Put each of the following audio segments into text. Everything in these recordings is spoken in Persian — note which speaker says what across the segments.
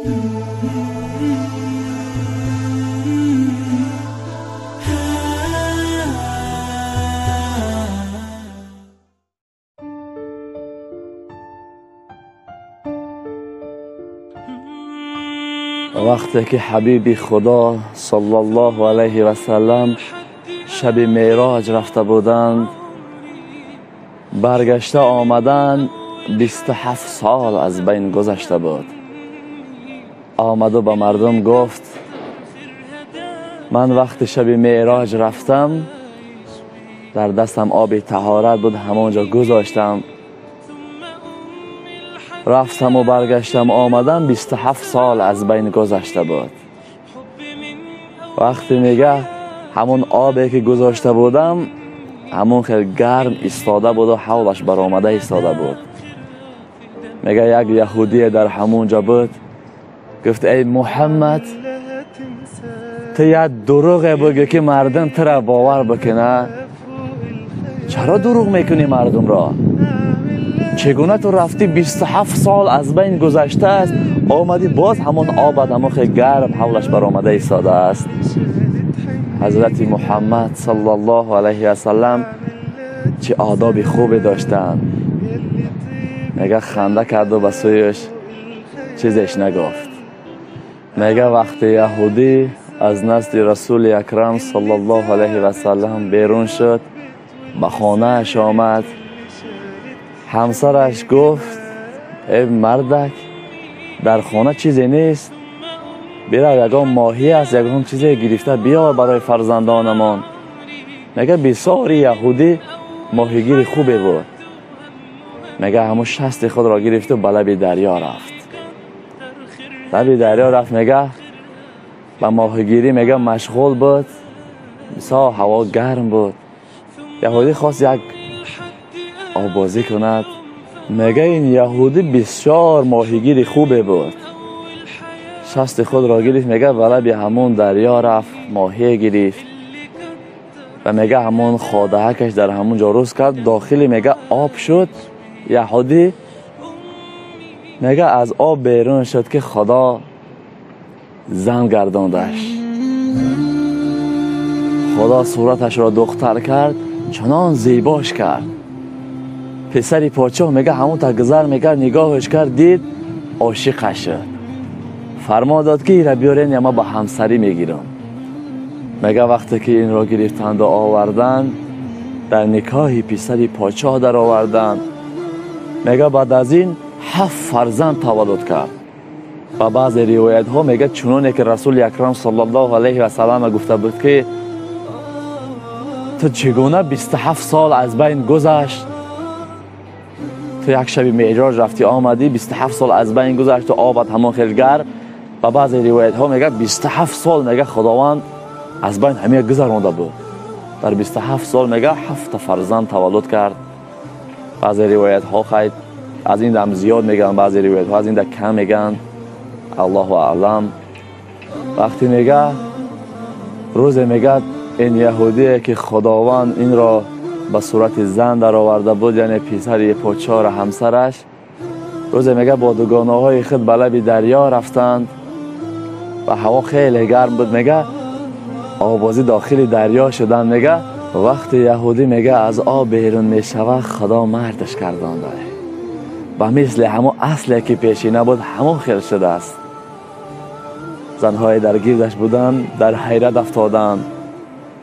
Speaker 1: وقتی که حبیب خدا صلی الله علیه و سلم شب معراج رفته بودند، برگشته آمدن 27 سال از بین گذشته بود. آمد و به مردم گفت من وقت شب معراج رفتم، در دستم آب طهارت بود، همونجا گذاشتم، رفتم و برگشتم آمدم 27 سال از بین گذشته بود. وقتی میگه همون آبی که گذاشته بودم همون خیلی گرم ایستاده بود و حولش برآمده ایستاده بود. میگه یک یهودی در همونجا بود، گفت ای محمد، تو یک دروغ بگی که مردم تو را باور بکنه، چرا دروغ میکنی مردم را؟ چگونه تو رفتی 27 سال از بین گذشته است، آمدی باز همون آب همون خیلی گرم حولش برآمده ایستاده است؟ حضرت محمد صلی الله علیه و سلم چه آداب خوبی داشتن. میگه خنده کرد و به سویش چیزش نگفت. میگه وقتی یهودی از نزد رسول اکرم صلی الله علیه و سلم بیرون شد، به خانه اش آمد، همسرش گفت ای مردک، در خانه چیزی نیست، بیرا یکم ماهی است، یکم چیزی گرفته بیار برای فرزندانمان. میگه بسیاری یهودی ماهیگیر خوبی بود. میگه همون شست خود را گرفت و به لب دریا رفت. لب دریا رفت، میگه به ماهیگیری میگه مشغول بود، بسیار هوا گرم بود. یهودی خواست یک آبازی کند. میگه این یهودی بسیار ماهیگیر خوبی بود، شست خود را گرفت، میگه به لب همون دریا رفت، ماهی گرفت و میگه همون خادهکش در همون جا روز کرد. داخلی میگه آب شد. یهودی میگه از آب بیرون شد که خدا زن گرداندش، خدا صورتش را دختر کرد، چنان زیباش کرد. پسری پادشاه میگه همون تا گذر میگه نگاهش کرد، دید عاشقش شد، فرما داد که این را بیارین یا ما با همسری میگیرم. میگه وقتی که این را گرفتند و آوردن، در نکاح پسری پادشاه در آوردن. میگه بعد از این 7 فرزند تولد کرد. و بعض روایت ها میگه چنانه که رسول اکرم صلی الله علیه و سلم گفته بود که تو چگونه 27 سال از بین گذشت، تو یک شب معراج رفتی آمدی 27 سال از بین گذشت و آبت همون خیلی گرم. و بعض روایت ها میگه 27 سال میگه خداوند از بین همه گذرانده بود. در 27 سال میگه 7 فرزند تولد کرد. بعض روایت ها خیلی از این دم زیاد میگن، بعض روایت ها از این دم کم میگن، الله اعلم. وقتی میگه روز میگه این یهودی که خداوند این را به صورت زن در آورده بود، یعنی پسر پادشاه و همسرش، روز میگه با دوگانه های خود به لب دریا رفتند و هوا خیلی گرم بود. میگه آوازی داخل دریا شدن. میگه وقتی یهودی میگه از آب بیرون میشوه، خدا مردش گردانده و مثل همون اصلی که پیشینه بود همون خیل شده است. زنهای در گیردش بودن در حیرت افتادن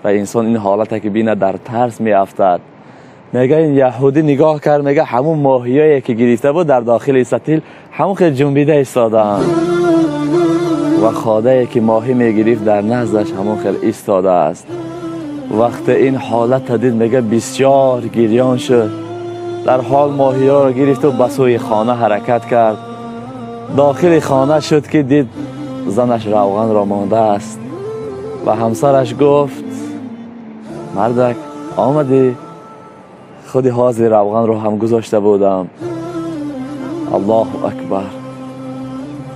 Speaker 1: و انسان این حالت که بینه در ترس می افتد. میگه این یهودی نگاه کرد، میگه همون ماهیایی که گرفته بود در داخل ستیل همون خیلی جنبیده ایستادن و خاده‌ای که ماهی میگرفت در نزدش همون خیلی ایستاده است. وقتی این حالت دید میگه بسیار گریان شد، در حال ماهی ها را گرفت و به سوی خانه حرکت کرد. داخل خانه شد که دید زنش روغن را مانده است و همسرش گفت مردک آمدی؟ خودی حاضر روغن رو هم گذاشته بودم. الله اکبر.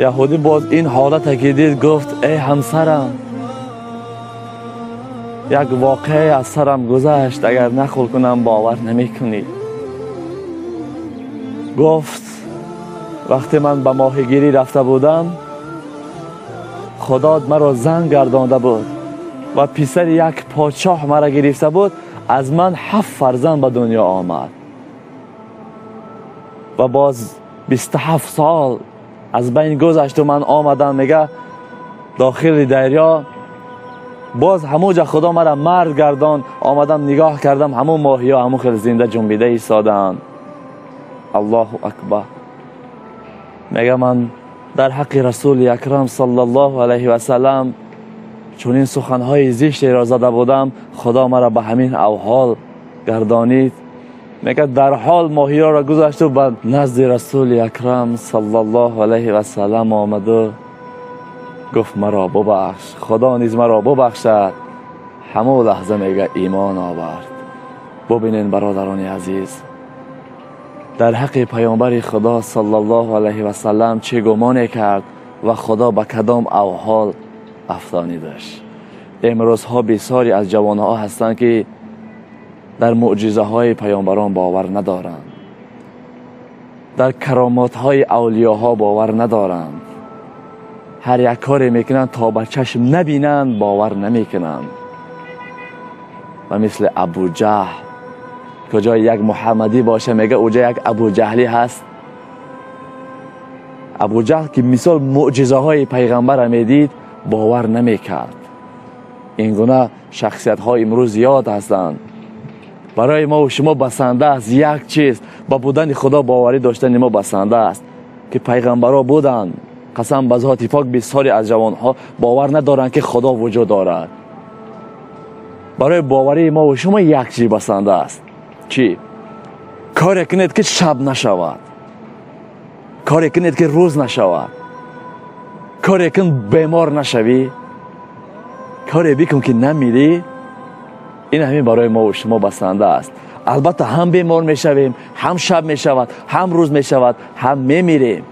Speaker 1: یهودی باز این حالت که دید گفت ای همسرم، یک واقعه از سرم گذشت، اگر نقل کنم باور نمی کنی. گفت وقتی من به ماهیگیری رفته بودم، خدا مرا زن گردانده بود و پسر یک پادشاه مرا گرفته بود، از من 7 فرزند به دنیا آمد و باز 27 سال از بین گذشت و من آمدم میگه داخل دریا. باز همونجا خدا مرا مرد گردان، آمدم نگاه کردم همون ماهی ها همون خیلی زنده جنبیده ایستادن. الله اکبر. میگه من در حق رسول اکرم صلی الله علیه و سلم چون این سخنهای زشتی را زده بودم، خدا مرا به همین اوحال گردانید. میگه در حال ماهی ها را گذاشت و به نزد رسول اکرم صلی الله علیه و سلم آمد و گفت مرا ببخش، خدا نیز مرا ببخشد. همه لحظه میگه ایمان آورد. ببینین برادران عزیز، در حق پیامبر خدا صلی الله علیه و سلم چه گمانی کرد و خدا به کدام اوحال افسانیدش. امروزها بسیاری از جوانها هستند که در معجزه های پیامبران باور ندارند، در کرامات های اولیاها باور ندارند، هر یک کاری میکنند تا به چشم نبینند باور نمیکنند. و مثل ابو جهل، کجا یک محمدی باشه میگه اوجا یک ابو جهلی هست. ابو جهل که مثال معجزه های پیغمبر میدید باور نمیکرد. این گونه شخصیت ها امروز زیاد هستند. برای ما و شما بسنده است یک چیز، با بودن خدا باوری داشتن ما بسنده است که پیغمبرها بودند. قسم به ذات پاک بسیاری از جوانها باور ندارند که خدا وجود دارد. برای باوری ما و شما یک چیز بسنده است. چی؟ کاری کنید که شب نشود، کاری کنید که روز نشود، کاری کن بیمار نشوی، کاری بکن که نمیری. این همین برای ما و شما بسنده است. البته هم بیمار میشویم، هم شب میشود، هم روز میشود، هم میمیریم.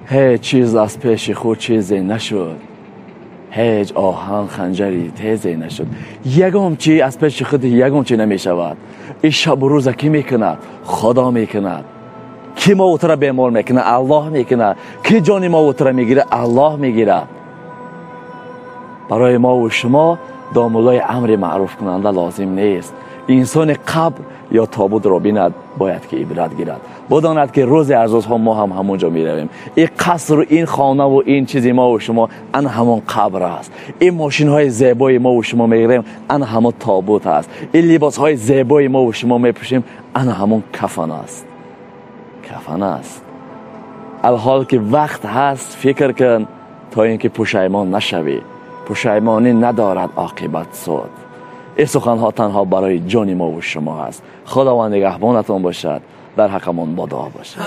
Speaker 1: هیچ چیز از پیش خود چیزی نشد، هیچ آهن خنجری تیزی نشد. یگام چی از پیش خود یگام چی نمیشود. این شب و روز کی میکند؟ خدا میکند. کی ما و تو را بیمار میکنه؟ الله میکند. کی جان ما و تو را میگیره؟ الله میگیره. برای ما و شما دامولای امر معروف کننده لازم نیست. انسان قبر یا تابوت را بیند باید که عبرت گیرد، بداند که روز از روزها ما هم همونجا میرویم. این قصر و این خانه و این چیزی ما و شما ان همون قبر است. این ماشین های زیبای ما و شما میگیریم ان همون تابوت است. این لباس های زیبای ما و شما میپوشیم ان همون کفن است. کفن است. الحال که وقت هست فکر کن تا اینکه پشیمان نشوی. پشیمانی ندارد عاقبت سود. این سخنها تنها برای جان ما و شما هست. خداوند نگهبانتان باشد، در حقمان با دعا باشد.